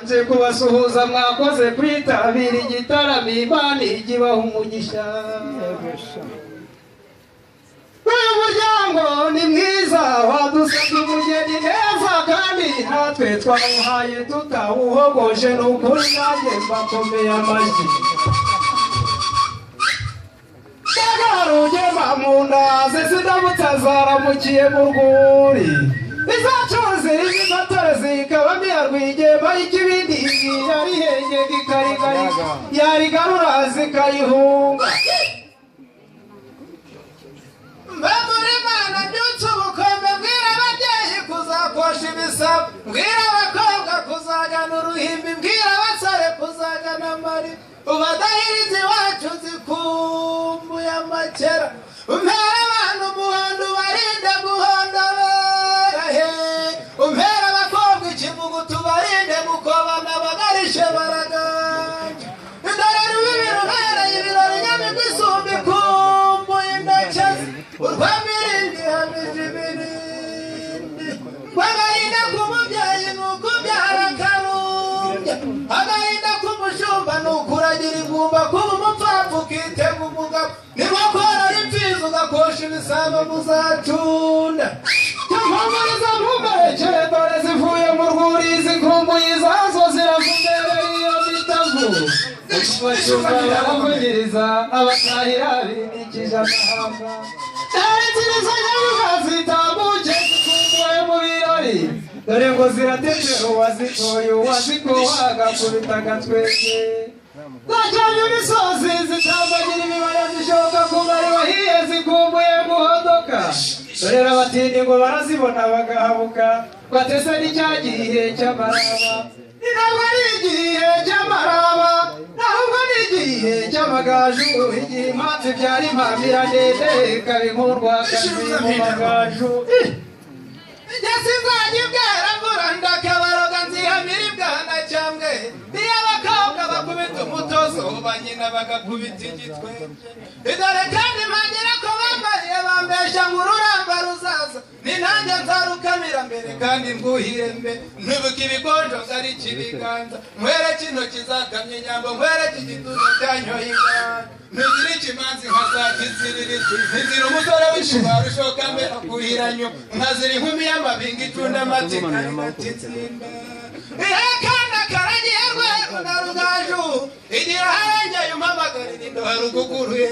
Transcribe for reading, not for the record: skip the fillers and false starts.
Nje kubasuhuza mwakoze kwitabira igitaramo Imana igibaha umugisha. Uyu muryango ni mwiza wadusabye umugeni neza kandi natwe twawuhaye tutawuhogoje n'ukuri nanjye mbakomeye amashyi. Rugema mu ndazi zidabutsa zaramukiye mu rwuri izacuze izigatore zikaba miyarwigema y'ikibindi yarihenge ikarigari yarigarura zikayihunga. Mbe muri Mana byutse ubukombe bwira ababyeyi kuzakosha ibisabo, mbwira abakobwa kuzagana uruhimbi, mbwira abasore kuzagana amari, ubadahiriza iwacu zikumbuye amakera. Umpera abantu umuhondo ubarinde guhondabera he, umpera abakobwa ikivugu tubarinde gukobana bagarishe baraganje. Dore rubibi rubereye ibirori nyamibwa isumba ikumbuye indekezi, urwamirindi hamije ibirindi. Agahinda k'umubyeyi ni ukubyara akarumbya, agahinda k'umushumba ni ukuragira ingumba, kuba umupfapfa ukitega umugabo, niko korora imfizi ugakosha ibisabo muzacunda. Cyamamariza ntugarekere dore zivuye mu rwuri zikumbuye izazo ziravumereye iyo mitavu. Abashumba baravugiriza abatahira bimikije amahamba, ntarekiriza nyabuga zitambuke zikumbuye mu birori, dore ngo ziratetera uwazitoye uwazikoha agakubita agatwenge. Zacanye imisozi zitambagira imibare zishoka ku bari bahiye zikumbuye guhodoka, dore abatindi ngo barazibona bagahabuka batese n'icya gihe cy'amaraba. Ntabwo ari igihe cy'amaraba ahubwo ni igihe cy'amagaju, igihe impamvu ibyara impamira ndende ikaba inkurwakazi mu magaju. Njye sinzajya ibwera mvura ndakabaroga nzihamira ibwana cyambwe, iyo abakobwa bakubita umutozo banyina bagakubita igitwe. Dore kandi mpagira ko bambariye bambesha ngo ururamba ruzaza, ni nanjye nzarukamira mbere kandi mbuhire mbe, ntubuke ibigonjo ari ikibiganza, nkwereke intoki zakamye inyambo, nkwereke igituza cyanyoye inganda. Ntuzira ikimanzi nkazakiziririza, ntizira umusore w'ishubara ushoka mbere akuhiranyo, nkazira inkumi y'amabinga icunda amatika igatitsimba. Ihe kana karagiye rweru na rugaju, igira harengeye umpamagarira indoha ruguguruye.